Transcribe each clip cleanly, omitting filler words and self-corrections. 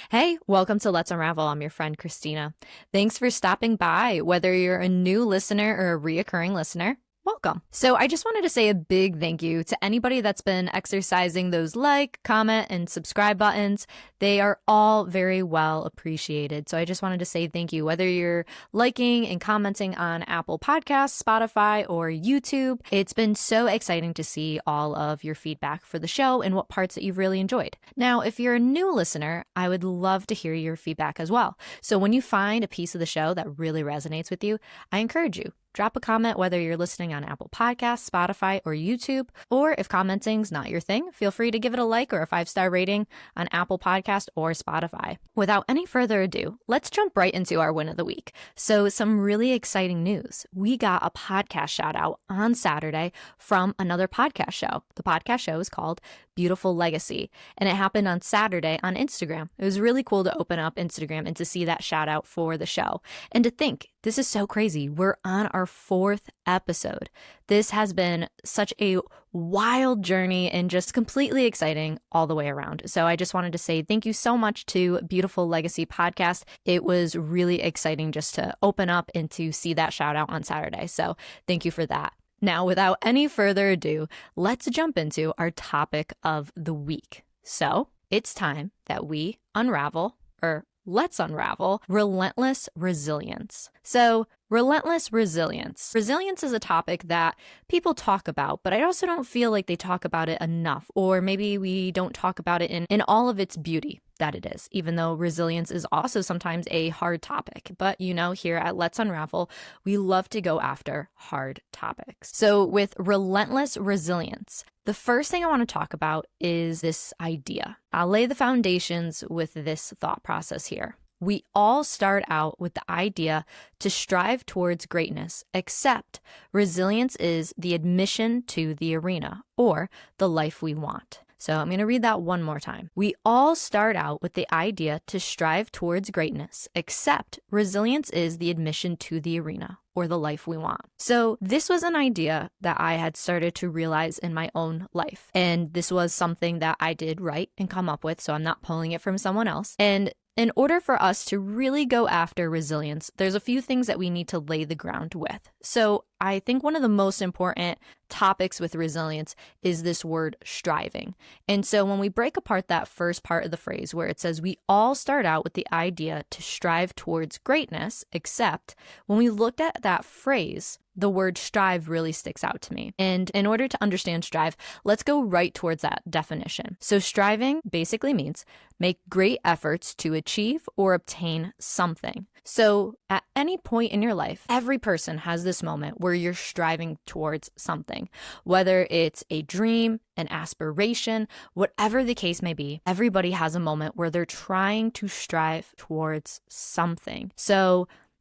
Hey, welcome to Let's Unravel. I'm your friend Christina. Thanks for stopping by. Whether you're a new listener or a reoccurring listener, welcome. So I just wanted to say a big thank you to anybody that's been exercising those like, comment, and subscribe buttons. They are all very well appreciated. So I just wanted to say thank you. Whether you're liking and commenting on Apple Podcasts, Spotify, or YouTube, it's been so exciting to see all of your feedback for the show and what parts that you've really enjoyed. Now, if you're a new listener, I would love to hear your feedback as well. So when you find a piece of the show that really resonates with you, I encourage you. Drop a comment whether you're listening on Apple Podcasts, Spotify, or YouTube. Or if commenting's not your thing, feel free to give it a like or a 5-star rating on Apple Podcast or Spotify. Without any further ado, let's jump right into our win of the week. So some really exciting news. We got a podcast shout out on Saturday from another podcast show. The podcast show is called Beautiful Legacy, and it happened on Saturday on Instagram. It was really cool to open up Instagram and to see that shout out for the show. And to think, this is so crazy. We're on our 4th episode. This has been such a wild journey and just completely exciting all the way around. So I just wanted to say thank you so much to Beautiful Legacy Podcast. It was really exciting just to open up and to see that shout out on Saturday. So thank you for that. Now, without any further ado, let's jump into our topic of the week. So it's time that we unravel, or let's unravel, Relentless Resilience. So Relentless Resilience. Resilience is a topic that people talk about, but I also don't feel like they talk about it enough, or maybe we don't talk about it in all of its beauty that it is, even though resilience is also sometimes a hard topic. But here at Let's Unravel, we love to go after hard topics. So with Relentless Resilience, the first thing I want to talk about is this idea. I'll lay the foundations with this thought process here. We all start out with the idea to strive towards greatness, except resilience is the admission to the arena, or the life we want. So I'm going to read that one more time. We all start out with the idea to strive towards greatness, except resilience is the admission to the arena, or the life we want. So this was an idea that I had started to realize in my own life. And this was something that I did write and come up with, so I'm not pulling it from someone else. And in order for us to really go after resilience, there's a few things that we need to lay the ground with. So I think one of the most important topics with resilience is this word striving. And so when we break apart that first part of the phrase where it says we all start out with the idea to strive towards greatness, except when we looked at that phrase, the word strive really sticks out to me. And in order to understand strive, let's go right towards that definition. So striving basically means make great efforts to achieve or obtain something. So at any point in your life, every person has this moment where you're striving towards something, whether it's a dream, an aspiration, whatever the case may be. Everybody has a moment where they're trying to strive towards something.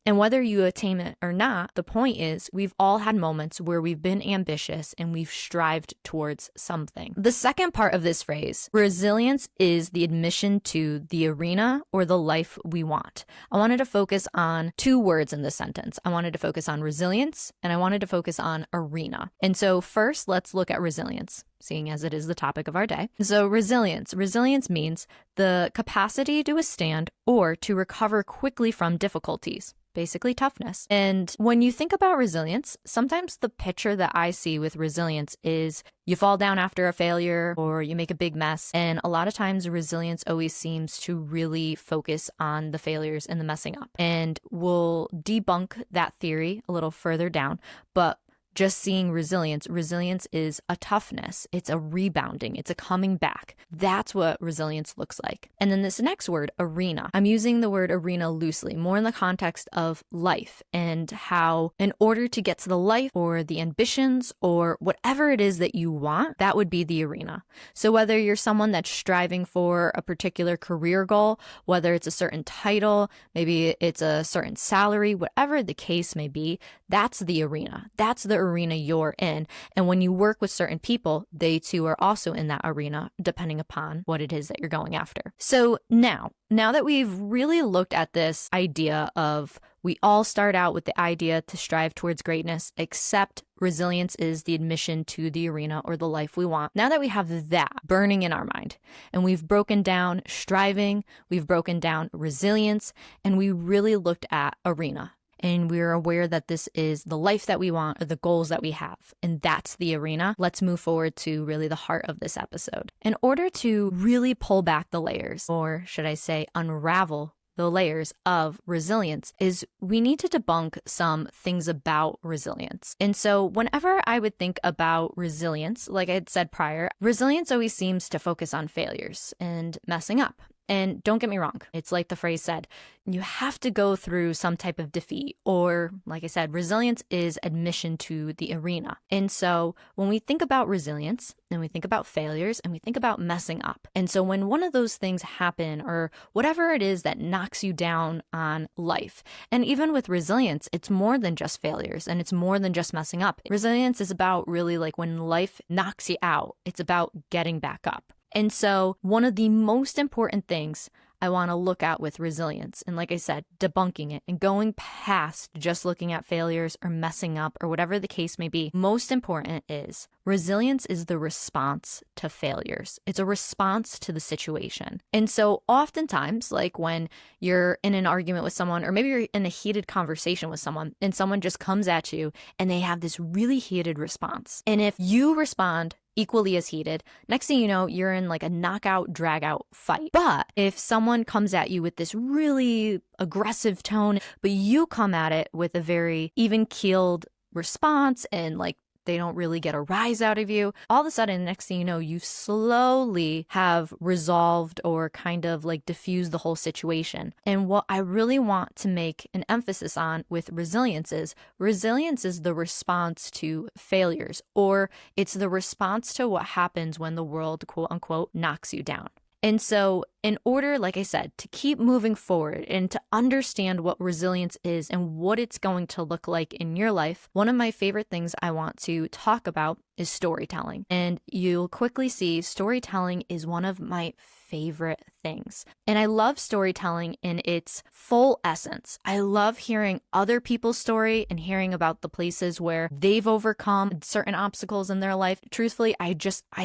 And whether you attain it or not, the point is we've all had moments where we've been ambitious and we've strived towards something. The second part of this phrase, resilience is the admission to the arena or the life we want. I wanted to focus on 2 words in this sentence. I wanted to focus on resilience and I wanted to focus on arena. And so first, let's look at resilience, seeing as it is the topic of our day. So resilience means the capacity to withstand or to recover quickly from difficulties. Basically toughness. And when you think about resilience, sometimes the picture that I see with resilience is you fall down after a failure or you make a big mess. And a lot of times resilience always seems to really focus on the failures and the messing up. And we'll debunk that theory a little further down, but just seeing resilience is a toughness. It's a rebounding. It's a coming back. That's what resilience looks like. And then this next word, arena. I'm using the word arena loosely, more in the context of life and how in order to get to the life or the ambitions or whatever it is that you want, that would be the arena. So whether you're someone that's striving for a particular career goal, whether it's a certain title, maybe it's a certain salary, whatever the case may be, that's the arena. That's the arena you're in. And when you work with certain people, they too are also in that arena, depending upon what it is that you're going after. So now that we've really looked at this idea of We all start out with the idea to strive towards greatness, except resilience is the admission to the arena or the life we want. Now that we have that burning in our mind, and we've broken down striving, we've broken down resilience, and we really looked at arena. And we're aware that this is the life that we want or the goals that we have. And that's the arena. Let's move forward to really the heart of this episode. In order to really pull back the layers, or should I say unravel the layers of resilience, is we need to debunk some things about resilience. And so whenever I would think about resilience, like I had said prior, resilience always seems to focus on failures and messing up. And don't get me wrong, it's like the phrase said, you have to go through some type of defeat, or like I said, resilience is admission to the arena. And so when we think about resilience, and we think about failures, and we think about messing up, and so when one of those things happen, or whatever it is that knocks you down on life, and even with resilience, it's more than just failures, and it's more than just messing up. Resilience is about really like when life knocks you out, it's about getting back up. And so one of the most important things I want to look at with resilience, and like I said, debunking it and going past just looking at failures or messing up or whatever the case may be, most important is resilience is the response to failures. It's a response to the situation. And so oftentimes, like when you're in an argument with someone, or maybe you're in a heated conversation with someone, and someone just comes at you and they have this really heated response. And if you respond equally as heated, next thing you know, you're in like a knockout, drag out fight. But if someone comes at you with this really aggressive tone, but you come at it with a very even keeled response, and like they don't really get a rise out of you, all of a sudden, next thing you know, you slowly have resolved or kind of like diffused the whole situation. And what I really want to make an emphasis on with resilience is the response to failures, or it's the response to what happens when the world, quote unquote, knocks you down. And so in order, like I said, to keep moving forward and to understand what resilience is and what it's going to look like in your life, one of my favorite things I want to talk about is storytelling. And you'll quickly see storytelling is one of my favorite things. And I love storytelling in its full essence. I love hearing other people's story and hearing about the places where they've overcome certain obstacles in their life. Truthfully, I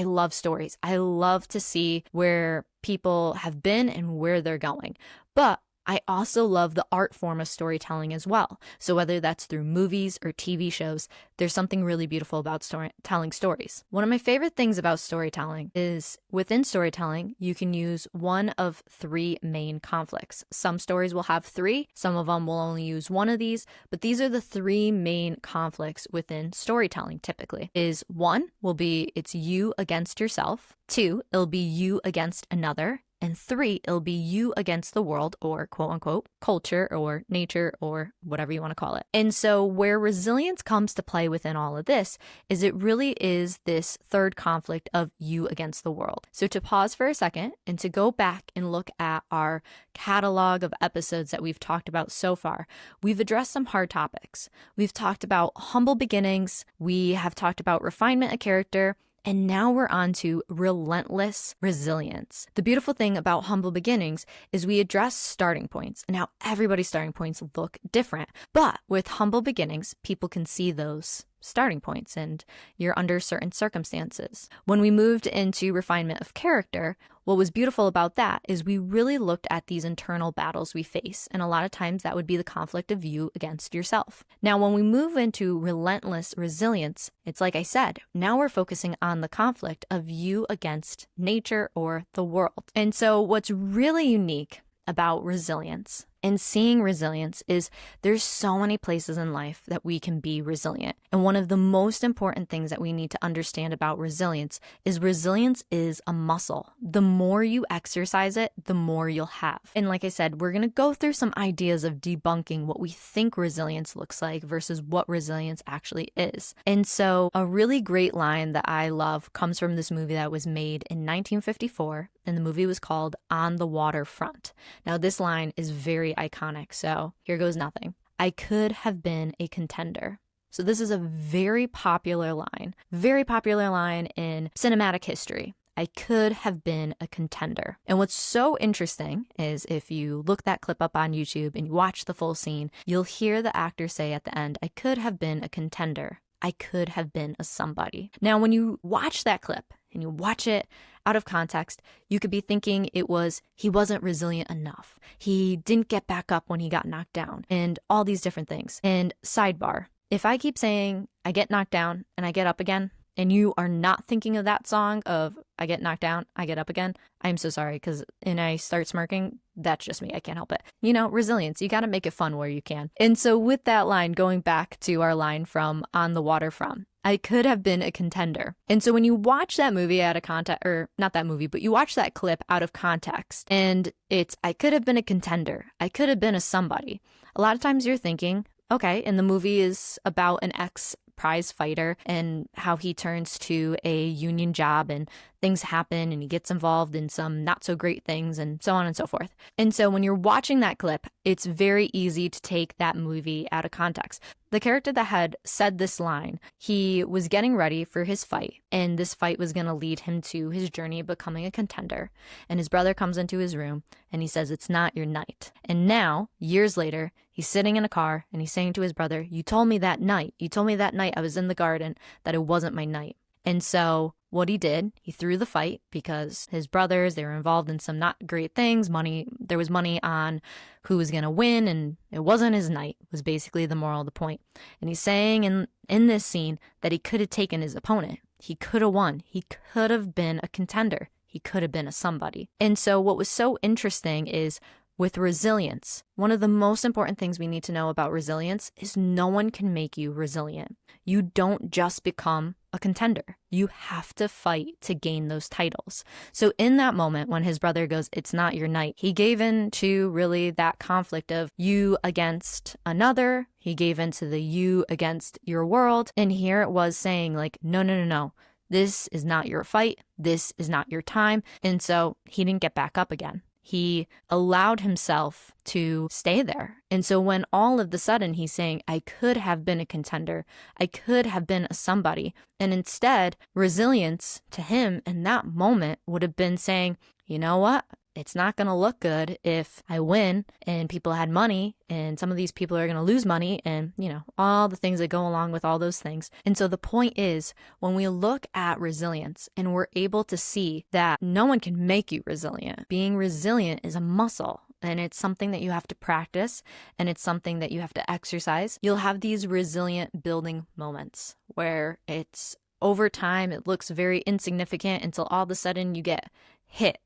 love stories. I love to see where people have been and where they're going. But I also love the art form of storytelling as well. So whether that's through movies or TV shows, there's something really beautiful about telling stories. One of my favorite things about storytelling is within storytelling, you can use one of three main conflicts. Some stories will have three, some of them will only use one of these, but these are the three main conflicts within storytelling typically. Is one will be it's you against yourself, two, it'll be you against another, and three, it'll be you against the world, or quote unquote culture or nature or whatever you want to call it. And so where resilience comes to play within all of this is it really is this third conflict of you against the world. So to pause for a second and to go back and look at our catalog of episodes that we've talked about so far, we've addressed some hard topics. We've talked about humble beginnings. We have talked about refinement of character. And now we're on to relentless resilience. The beautiful thing about humble beginnings is we address starting points. And now everybody's starting points look different. But with humble beginnings, people can see those starting points and you're under certain circumstances. When we moved into refinement of character, what was beautiful about that is we really looked at these internal battles we face. And a lot of times that would be the conflict of you against yourself. Now, when we move into relentless resilience, it's like I said, now we're focusing on the conflict of you against nature or the world. And so what's really unique about resilience and seeing resilience is there's so many places in life that we can be resilient. And one of the most important things that we need to understand about resilience is a muscle. The more you exercise it, the more you'll have. And like I said, we're going to go through some ideas of debunking what we think resilience looks like versus what resilience actually is. And so a really great line that I love comes from this movie that was made in 1954. And the movie was called On the Waterfront. Now, this line is very iconic, so here goes nothing. I could have been a contender. So this is a very popular line in cinematic history. I could have been a contender. And what's so interesting is if you look that clip up on YouTube and you watch the full scene, you'll hear the actor say at the end, I could have been a contender. I could have been a somebody. Now, when you watch that clip and you watch it out of context, you could be thinking it was he wasn't resilient enough. He didn't get back up when he got knocked down and all these different things. And sidebar, if I keep saying I get knocked down and I get up again, and you are not thinking of that song of I get knocked down, I get up again, I'm so sorry, and I start smirking, that's just me, I can't help it. Resilience, you gotta make it fun where you can. And so with that line, going back to our line from On the Waterfront, I could have been a contender. And so when you watch that movie out of context, or not that movie, but you watch that clip out of context, and it's I could have been a contender, I could have been a somebody. A lot of times you're thinking, okay, and the movie is about an ex-prize fighter and how he turns to a union job and things happen and he gets involved in some not so great things and so on and so forth. And so when you're watching that clip, it's very easy to take that movie out of context. The character that had said this line, he was getting ready for his fight, and this fight was going to lead him to his journey of becoming a contender. And his brother comes into his room and he says, it's not your night. And now, years later, he's sitting in a car and he's saying to his brother, you told me that night I was in the garden that it wasn't my night. And so what he did, he threw the fight because his brothers, they were involved in some not great things. There was money on who was going to win, and it wasn't his night, was basically the moral of the point. And he's saying in this scene that he could have taken his opponent. He could have won. He could have been a contender. He could have been a somebody. And so what was so interesting is with resilience, one of the most important things we need to know about resilience is no one can make you resilient. You don't just become a contender. You have to fight to gain those titles. So in that moment when his brother goes, it's not your night, he gave in to really that conflict of you against another. He gave in to the you against your world. And here it was saying like, no. This is not your fight. This is not your time. And so he didn't get back up again. He allowed himself to stay there. And so when all of the sudden he's saying, I could have been a contender, I could have been a somebody. And instead, resilience to him in that moment would have been saying, you know what? It's not going to look good if I win and people had money and some of these people are going to lose money and, all the things that go along with all those things. And so the point is, when we look at resilience and we're able to see that no one can make you resilient, being resilient is a muscle. And it's something that you have to practice and it's something that you have to exercise. You'll have these resilient building moments where it's over time, it looks very insignificant until all of a sudden you get hit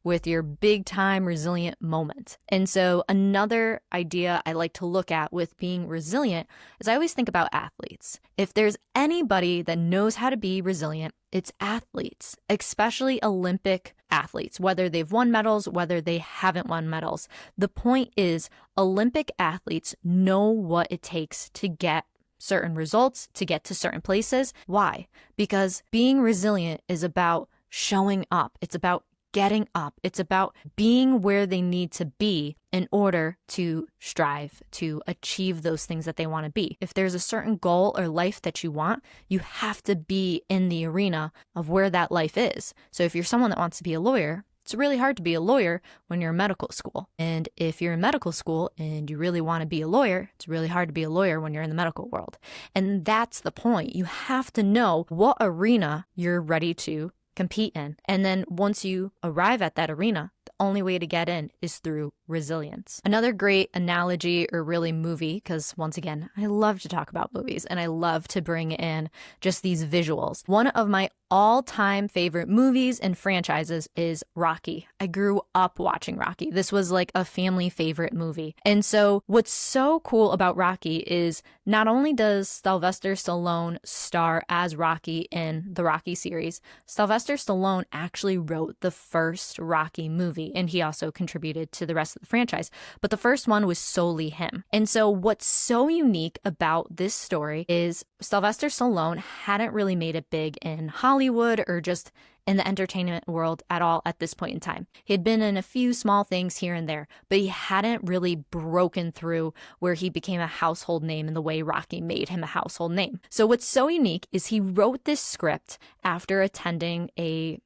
with your big time resilient moment. And so another idea I like to look at with being resilient is I always think about athletes. If there's anybody that knows how to be resilient, it's athletes, especially Olympic athletes, whether they've won medals, whether they haven't won medals. The point is Olympic athletes know what it takes to get certain results, to get to certain places. Why? Because being resilient is about showing up. It's about getting up. It's about being where they need to be in order to strive to achieve those things that they want to be. If there's a certain goal or life that you want, you have to be in the arena of where that life is. So if you're someone that wants to be a lawyer, it's really hard to be a lawyer when you're in medical school. And if you're in medical school and you really want to be a lawyer, it's really hard to be a lawyer when you're in the medical world. And that's the point. You have to know what arena you're ready to compete in. And then once you arrive at that arena, the only way to get in is through resilience. Another great analogy or really movie, because once again, I love to talk about movies and I love to bring in just these visuals. One of my all-time favorite movies and franchises is Rocky. I grew up watching Rocky. This was like a family favorite movie. And so what's so cool about Rocky is not only does Sylvester Stallone star as Rocky in the Rocky series, Sylvester Stallone actually wrote the first Rocky movie, and he also contributed to the rest of the franchise. But the first one was solely him. And so what's so unique about this story is Sylvester Stallone hadn't really made it big in Hollywood or just in the entertainment world at all at this point in time. He had been in a few small things here and there, but he hadn't really broken through where he became a household name in the way Rocky made him a household name. So what's so unique is he wrote this script after attending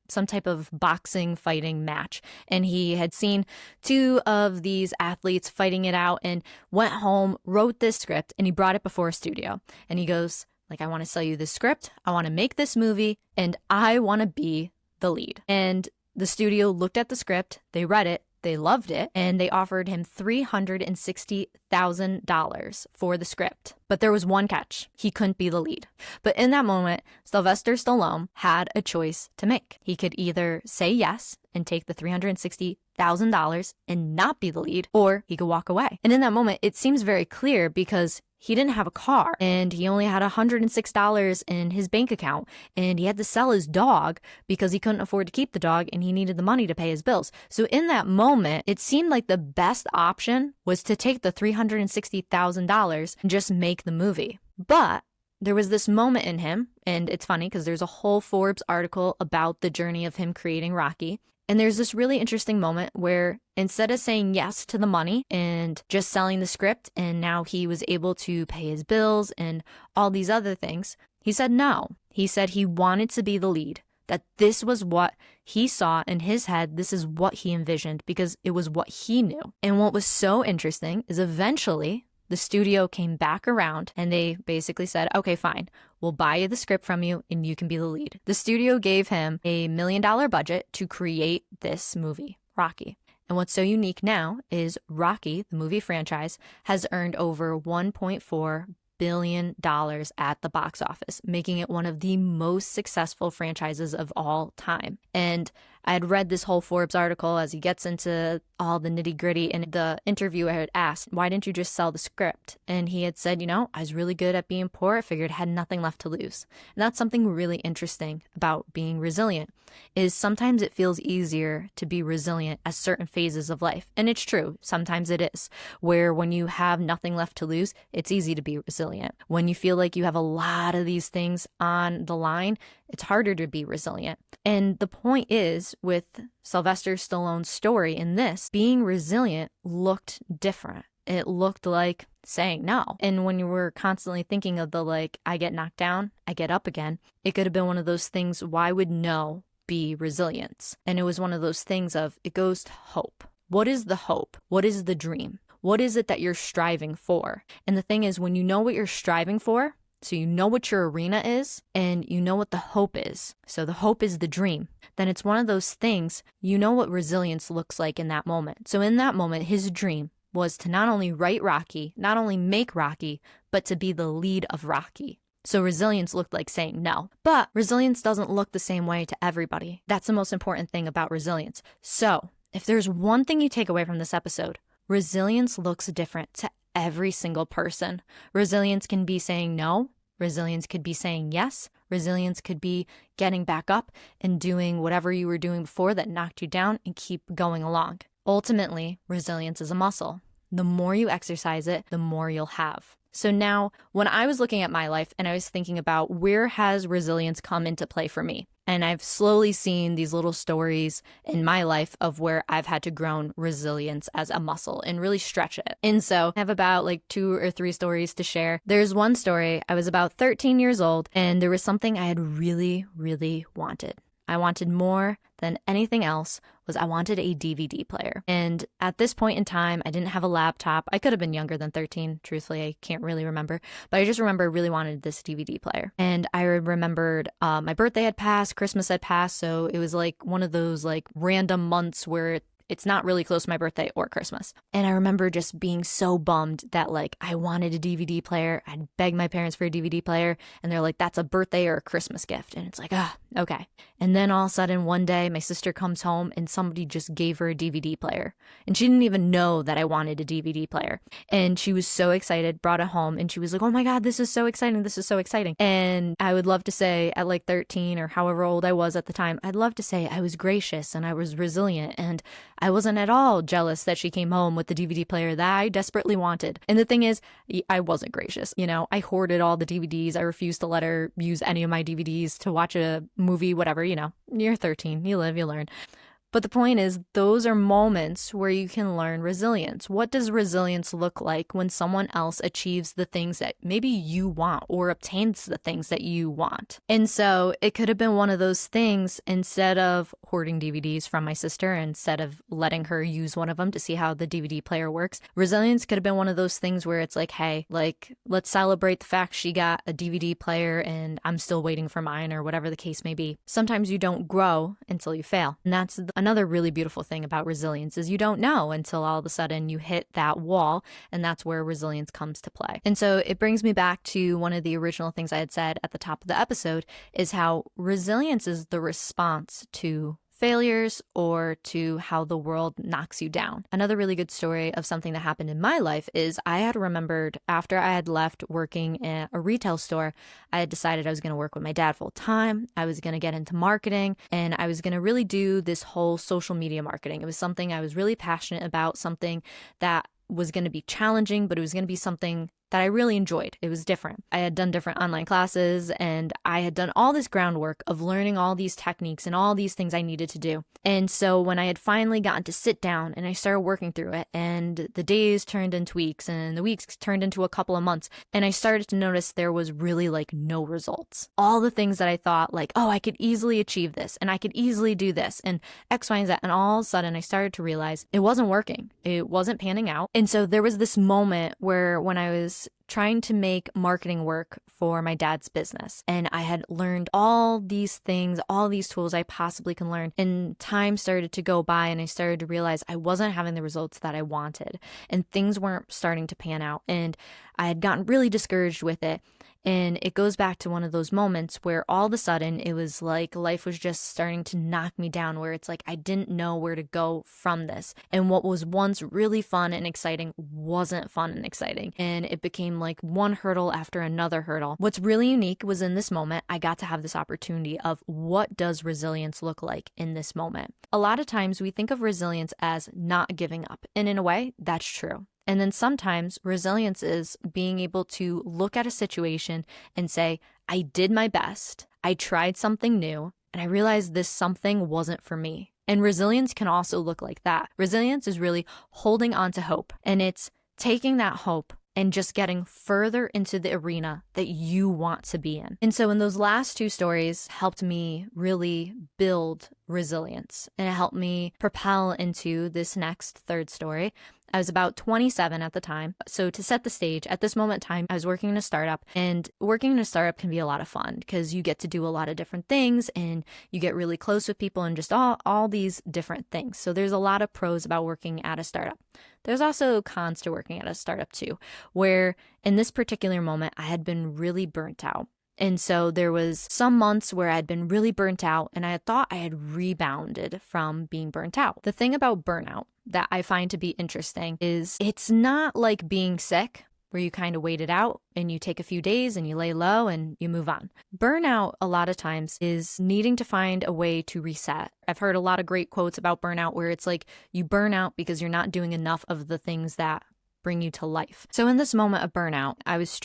some type of boxing fighting match, and he had seen two of these athletes fighting it out and went home, wrote this script, and he brought it before a studio. And he goes, I want to sell you this script, I want to make this movie, and I want to be the lead. And the studio looked at the script, they read it, they loved it, and they offered him $360,000 for the script. But there was one catch. He couldn't be the lead. But in that moment, Sylvester Stallone had a choice to make. He could either say yes and take the $360,000 and not be the lead, or he could walk away. And in that moment, it seems very clear because he didn't have a car and he only had $106 in his bank account, and he had to sell his dog because he couldn't afford to keep the dog and he needed the money to pay his bills. So in that moment, it seemed like the best option was to take the $360,000 and just make the movie. But there was this moment in him, and it's funny because there's a whole Forbes article about the journey of him creating Rocky. And there's this really interesting moment where instead of saying yes to the money and just selling the script, and now he was able to pay his bills and all these other things, he said no. He said he wanted to be the lead, that this was what he saw in his head. This is what he envisioned because it was what he knew. And what was so interesting is eventually the studio came back around and they basically said, okay, fine, we'll buy you the script from you and you can be the lead. The studio gave him $1 million budget to create this movie, Rocky. And what's so unique now is Rocky, the movie franchise, has earned over $1.4 billion at the box office, making it one of the most successful franchises of all time. And I had read this whole Forbes article as he gets into all the nitty gritty. And the interviewer had asked, why didn't you just sell the script? And he had said, I was really good at being poor. I figured I had nothing left to lose. And that's something really interesting about being resilient, is sometimes it feels easier to be resilient at certain phases of life. And it's true. Sometimes it is, where when you have nothing left to lose, it's easy to be resilient. When you feel like you have a lot of these things on the line, it's harder to be resilient. And the point is, with Sylvester Stallone's story in this, being resilient looked different. It looked like saying no. And when you were constantly thinking of the I get knocked down, I get up again, it could have been one of those things, why would no be resilience? And it was one of those things of, it goes to hope. What is the hope? What is the dream? What is it that you're striving for? And the thing is, when you know what you're striving for, so you know what your arena is and you know what the hope is. So the hope is the dream. Then it's one of those things, you know what resilience looks like in that moment. So in that moment, his dream was to not only write Rocky, not only make Rocky, but to be the lead of Rocky. So resilience looked like saying no. But resilience doesn't look the same way to everybody. That's the most important thing about resilience. So if there's one thing you take away from this episode, resilience looks different to every single person. Resilience can be saying no. Resilience could be saying yes. Resilience could be getting back up and doing whatever you were doing before that knocked you down and keep going along. Ultimately, resilience is a muscle. The more you exercise it, the more you'll have. So now, when I was looking at my life and I was thinking about where has resilience come into play for me, and I've slowly seen these little stories in my life of where I've had to grow resilience as a muscle and really stretch it. And so I have about 2 or 3 stories to share. There's one story, I was about 13 years old, and there was something I had really, really wanted. I wanted more than anything else was I wanted a DVD player. And at this point in time, I didn't have a laptop. I could have been younger than 13. Truthfully, I can't really remember. But I just remember I really wanted this DVD player. And I remembered my birthday had passed, Christmas had passed. So it was one of those random months where it's not really close to my birthday or Christmas. And I remember just being so bummed that I wanted a DVD player. I'd begged my parents for a DVD player and they're like, that's a birthday or a Christmas gift. And it's okay. And then all of a sudden one day my sister comes home and somebody just gave her a DVD player. And she didn't even know that I wanted a DVD player. And she was so excited, brought it home, and she was like, oh my God, this is so exciting. This is so exciting. And I would love to say at 13 or however old I was at the time, I'd love to say I was gracious and I was resilient and I wasn't at all jealous that she came home with the DVD player that I desperately wanted. And the thing is, I wasn't gracious. I hoarded all the DVDs. I refused to let her use any of my DVDs to watch a movie, whatever, You're 13, you live, you learn. But the point is, those are moments where you can learn resilience. What does resilience look like when someone else achieves the things that maybe you want or obtains the things that you want? And so it could have been one of those things, instead of hoarding DVDs from my sister, instead of letting her use one of them to see how the DVD player works, resilience could have been one of those things where it's like, hey, let's celebrate the fact she got a DVD player and I'm still waiting for mine, or whatever the case may be. Sometimes you don't grow until you fail. And that's another really beautiful thing about resilience, is you don't know until all of a sudden you hit that wall, and that's where resilience comes to play. And so it brings me back to one of the original things I had said at the top of the episode, is how resilience is the response to failures or to how the world knocks you down. Another really good story of something that happened in my life is I had remembered after I had left working at a retail store, I had decided I was going to work with my dad full time. I was going to get into marketing, and I was going to really do this whole social media marketing. It was something I was really passionate about, something that was going to be challenging, but it was going to be something that I really enjoyed. It was different. I had done different online classes, and I had done all this groundwork of learning all these techniques and all these things I needed to do. And so when I had finally gotten to sit down and I started working through it, and the days turned into weeks and the weeks turned into a couple of months, and I started to notice there was really no results. All the things that I thought oh, I could easily achieve this and I could easily do this and X, Y, and Z. And all of a sudden I started to realize it wasn't working. It wasn't panning out. And so there was this moment where when I was trying to make marketing work for my dad's business, and I had learned all these things, all these tools I possibly can learn, and time started to go by, and I started to realize I wasn't having the results that I wanted, and things weren't starting to pan out, and I had gotten really discouraged with it. And it goes back to one of those moments where all of a sudden it was like life was just starting to knock me down, where it's like I didn't know where to go from this. And what was once really fun and exciting wasn't fun and exciting. And it became like one hurdle after another hurdle. What's really unique was in this moment, I got to have this opportunity of what does resilience look like in this moment. A lot of times we think of resilience as not giving up. And in a way, that's true. And then sometimes resilience is being able to look at a situation and say, I did my best, I tried something new, and I realized this something wasn't for me. And resilience can also look like that. Resilience is really holding on to hope, and it's taking that hope and just getting further into the arena that you want to be in. And so in those last two stories helped me really build resilience, and it helped me propel into this next third story. I was about 27 at the time. So to set the stage, at this moment in time, I was working in a startup, and working in a startup can be a lot of fun because you get to do a lot of different things and you get really close with people and just all these different things. So there's a lot of pros about working at a startup. There's also cons to working at a startup too, where in this particular moment, I had been really burnt out. And so there was some months where I'd been really burnt out, and I had thought I had rebounded from being burnt out. The thing about burnout that I find to be interesting is it's not like being sick, where you kind of wait it out and you take a few days and you lay low and you move on. Burnout a lot of times is needing to find a way to reset. I've heard a lot of great quotes about burnout where it's like you burn out because you're not doing enough of the things that bring you to life. So in this moment of burnout, I was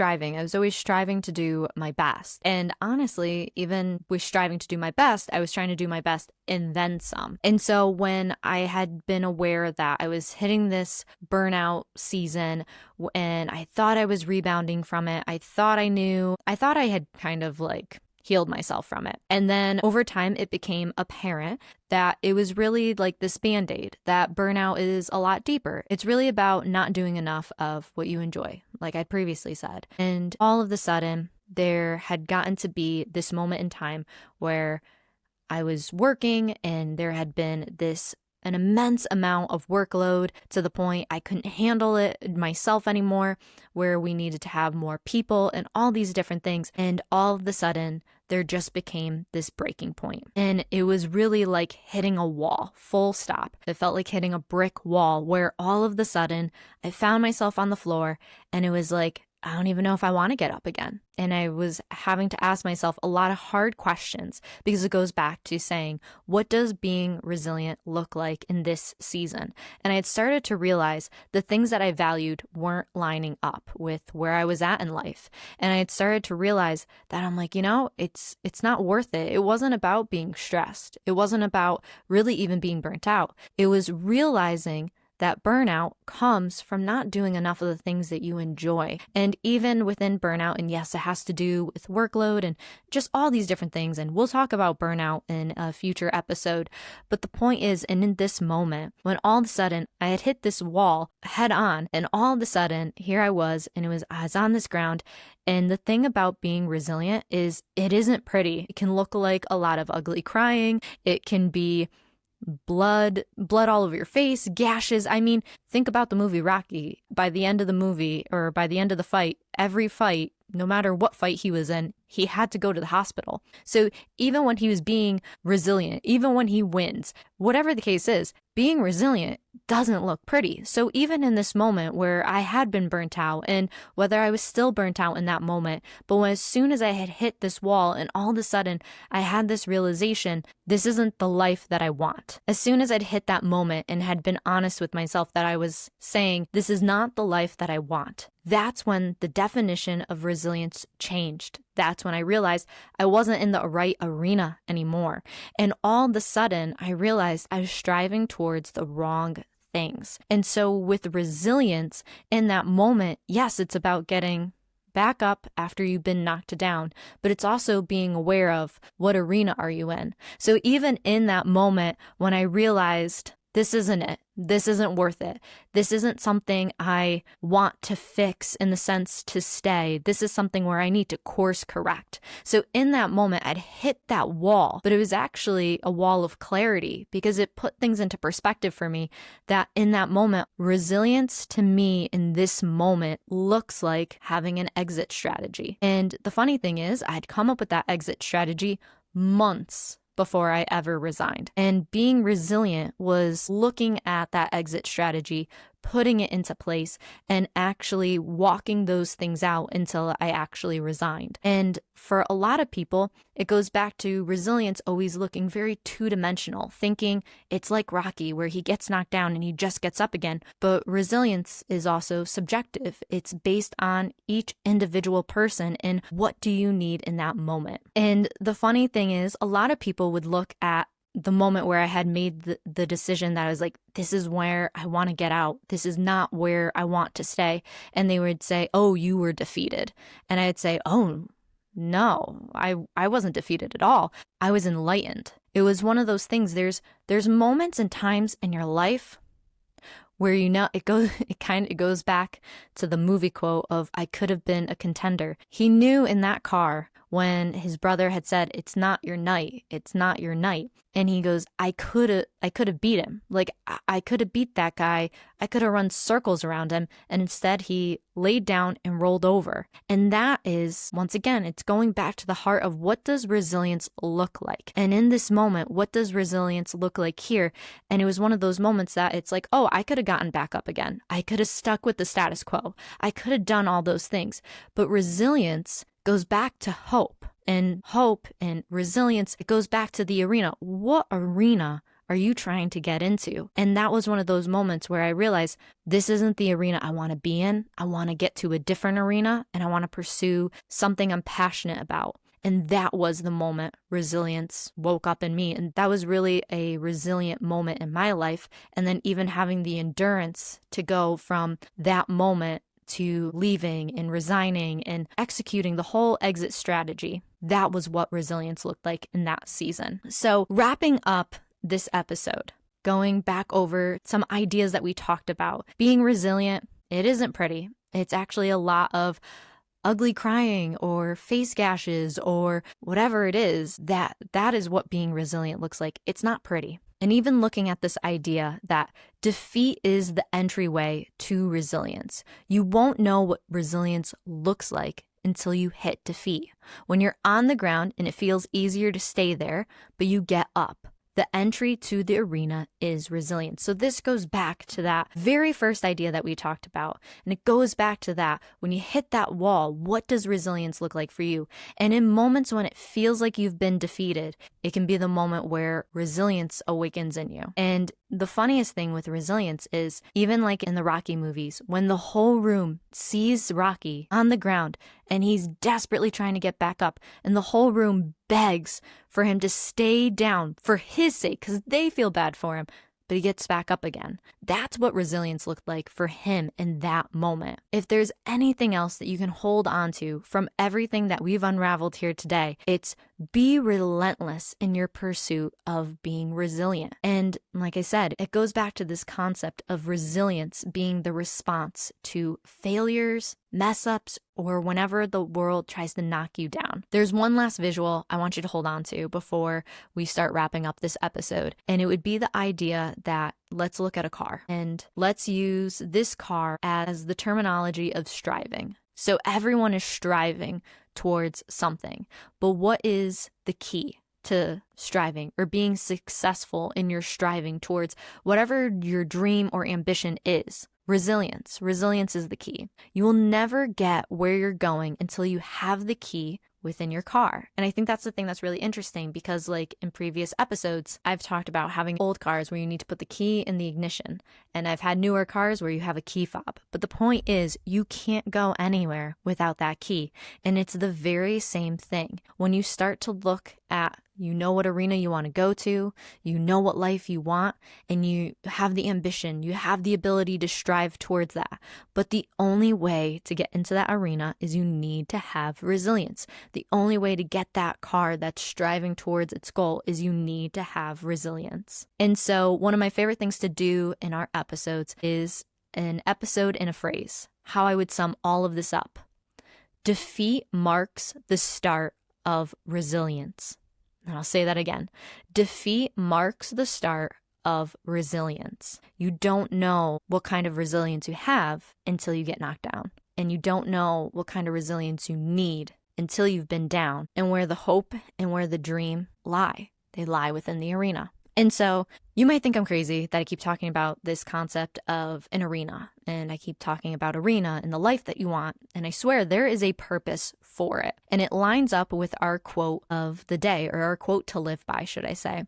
always striving to do my best. And honestly, even with striving to do my best, I was trying to do my best and then some. And so when I had been aware that I was hitting this burnout season and I thought I was rebounding from it, I thought I had kind of healed myself from it. And then over time, it became apparent that it was really like this Band-Aid, that burnout is a lot deeper. It's really about not doing enough of what you enjoy, like I previously said. And all of a sudden, there had gotten to be this moment in time where I was working and there had been an immense amount of workload to the point I couldn't handle it myself anymore, where we needed to have more people and all these different things. And all of a sudden, there just became this breaking point. And it was really like hitting a wall, full stop. It felt like hitting a brick wall where all of a sudden I found myself on the floor, and it was like I don't even know if I want to get up again. And I was having to ask myself a lot of hard questions because it goes back to saying, what does being resilient look like in this season? And I had started to realize the things that I valued weren't lining up with where I was at in life. And I had started to realize that I'm like, it's not worth it. It wasn't about being stressed. It wasn't about really even being burnt out. It was realizing that burnout comes from not doing enough of the things that you enjoy. And even within burnout, and yes, it has to do with workload and just all these different things. And we'll talk about burnout in a future episode. But the point is, and in this moment, when all of a sudden I had hit this wall head on, and all of a sudden here I was on this ground. And the thing about being resilient is it isn't pretty. It can look like a lot of ugly crying. It can be blood all over your face, gashes. I mean, think about the movie Rocky. By the end of the movie, or by the end of the fight, every fight, no matter what fight he was in, he had to go to the hospital. So even when he was being resilient, even when he wins, whatever the case is, being resilient doesn't look pretty. So even in this moment where I had been burnt out, and whether I was still burnt out in that moment, but as soon as I had hit this wall and all of a sudden I had this realization, this isn't the life that I want. As soon as I'd hit that moment and had been honest with myself that I was saying, this is not the life that I want, that's when the definition of resilience changed. That's when I realized I wasn't in the right arena anymore. And all of a sudden, I realized I was striving towards the wrong things. And so with resilience in that moment, yes, it's about getting back up after you've been knocked down, but it's also being aware of what arena are you in. So even in that moment when I realized this isn't it, this isn't worth it, this isn't something I want to fix in the sense to stay, this is something where I need to course correct. So in that moment, I'd hit that wall, but it was actually a wall of clarity because it put things into perspective for me that in that moment, resilience to me in this moment looks like having an exit strategy. And the funny thing is, I'd come up with that exit strategy months before I ever resigned. And being resilient was looking at that exit strategy, putting it into place, and actually walking those things out until I actually resigned. And for a lot of people, it goes back to resilience always looking very two-dimensional, thinking it's like Rocky where he gets knocked down and he just gets up again. But resilience is also subjective. It's based on each individual person and what do you need in that moment. And the funny thing is, a lot of people would look at the moment where I had made the decision that I was like, this is where I want to get out. This is not where I want to stay. And they would say, oh, you were defeated. And I'd say, oh, no, I wasn't defeated at all. I was enlightened. It was one of those things. There's moments and times in your life where it goes back to the movie quote of I could have been a contender. He knew in that car when his brother had said, it's not your night, it's not your night. And he goes, I could have beat him. Like I could have beat that guy. I could have run circles around him. And instead he laid down and rolled over. And that is, once again, it's going back to the heart of what does resilience look like? And in this moment, what does resilience look like here? And it was one of those moments that it's like, oh, I could have gotten back up again. I could have stuck with the status quo. I could have done all those things. But resilience goes back to hope and resilience. It goes back to the arena. What arena are you trying to get into? And that was one of those moments where I realized this isn't the arena I want to be in. I want to get to a different arena and I want to pursue something I'm passionate about. And that was the moment resilience woke up in me. And that was really a resilient moment in my life. And then even having the endurance to go from that moment to leaving and resigning and executing the whole exit strategy. That was what resilience looked like in that season. So wrapping up this episode, going back over some ideas that we talked about, being resilient, it isn't pretty. It's actually a lot of ugly crying or face gashes or whatever it is. That is what being resilient looks like. It's not pretty. And even looking at this idea that defeat is the entryway to resilience. You won't know what resilience looks like until you hit defeat. When you're on the ground and it feels easier to stay there, but you get up. The entry to the arena is resilience. So this goes back to that very first idea that we talked about. And it goes back to that. When you hit that wall, what does resilience look like for you? And in moments when it feels like you've been defeated, it can be the moment where resilience awakens in you. And the funniest thing with resilience is, even like in the Rocky movies, when the whole room sees Rocky on the ground and he's desperately trying to get back up, and the whole room begs for him to stay down for his sake because they feel bad for him, but he gets back up again. That's what resilience looked like for him in that moment. If there's anything else that you can hold on to from everything that we've unraveled here today, it's be relentless in your pursuit of being resilient. And like I said, it goes back to this concept of resilience being the response to failures, mess ups, or whenever the world tries to knock you down. There's one last visual I want you to hold on to before we start wrapping up this episode. And it would be the idea that let's look at a car and let's use this car as the terminology of striving. So everyone is striving towards something, but what is the key to striving or being successful in your striving towards whatever your dream or ambition is? Resilience. Resilience is the key. You will never get where you're going until you have the key within your car. And I think that's the thing that's really interesting because, like in previous episodes, I've talked about having old cars where you need to put the key in the ignition. And I've had newer cars where you have a key fob. But the point is, you can't go anywhere without that key. And it's the very same thing. When you start to look at, you know what arena you want to go to, you know what life you want, and you have the ambition, you have the ability to strive towards that. But the only way to get into that arena is you need to have resilience. The only way to get that car that's striving towards its goal is you need to have resilience. And so one of my favorite things to do in our episodes is an episode in a phrase, how I would sum all of this up. Defeat marks the start of resilience. And I'll say that again. Defeat marks the start of resilience. You don't know what kind of resilience you have until you get knocked down. And you don't know what kind of resilience you need until you've been down. And where the hope and where the dream lie. They lie within the arena. And so you might think I'm crazy that I keep talking about this concept of an arena, and I keep talking about arena and the life that you want. And I swear there is a purpose for it. And it lines up with our quote of the day, or our quote to live by, should I say.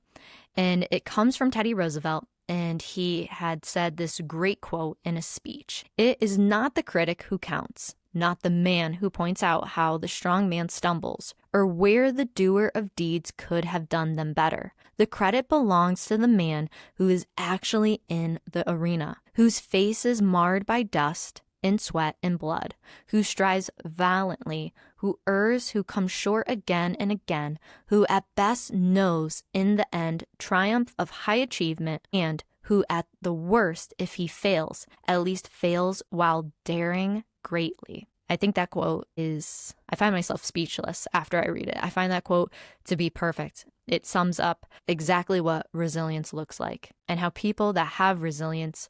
And it comes from Teddy Roosevelt. And he had said this great quote in a speech. It is not the critic who counts, not the man who points out how the strong man stumbles, or where the doer of deeds could have done them better. The credit belongs to the man who is actually in the arena, whose face is marred by dust and sweat and blood, who strives valiantly, who errs, who comes short again and again, who at best knows in the end triumph of high achievement, and who at the worst, if he fails, at least fails while daring greatly. I think that quote is, I find myself speechless after I read it. I find that quote to be perfect. It sums up exactly what resilience looks like and how people that have resilience,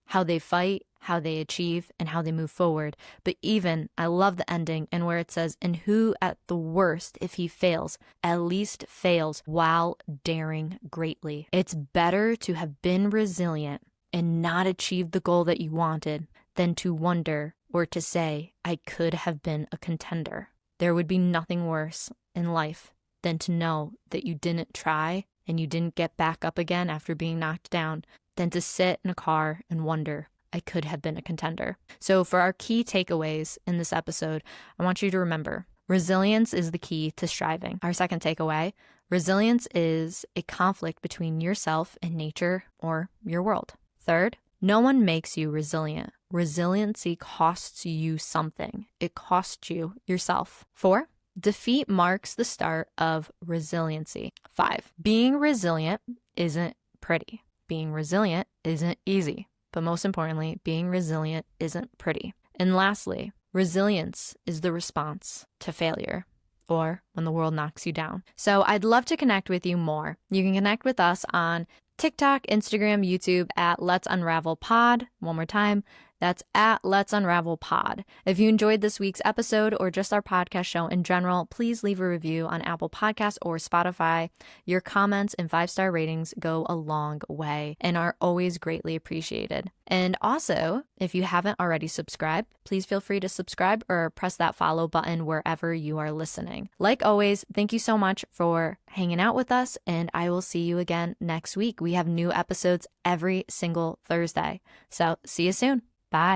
how they fight, how they achieve, and how they move forward. But even, I love the ending and where it says, and who at the worst, if he fails, at least fails while daring greatly. It's better to have been resilient and not achieved the goal that you wanted than to wonder or to say, I could have been a contender. There would be nothing worse in life than to know that you didn't try and you didn't get back up again after being knocked down, than to sit in a car and wonder, I could have been a contender. So for our key takeaways in this episode, I want you to remember, resilience is the key to striving. Our second takeaway, resilience is a conflict between yourself and nature or your world. Third, no one makes you resilient. Resiliency costs you something. It costs you yourself. 4, defeat marks the start of resiliency. 5, being resilient isn't pretty. Being resilient isn't easy. But most importantly, being resilient isn't pretty. And lastly, resilience is the response to failure or when the world knocks you down. So I'd love to connect with you more. You can connect with us on TikTok, Instagram, YouTube at Let's Unravel Pod. One more time, That's at Let's Unravel Pod. If you enjoyed this week's episode or just our podcast show in general, please leave a review on Apple Podcasts or Spotify. Your comments and 5-star ratings go a long way and are always greatly appreciated. And also, if you haven't already subscribed, please feel free to subscribe or press that follow button wherever you are listening. Like always, thank you so much for hanging out with us, and I will see you again next week. We have new episodes every single Thursday. So see you soon. Bye.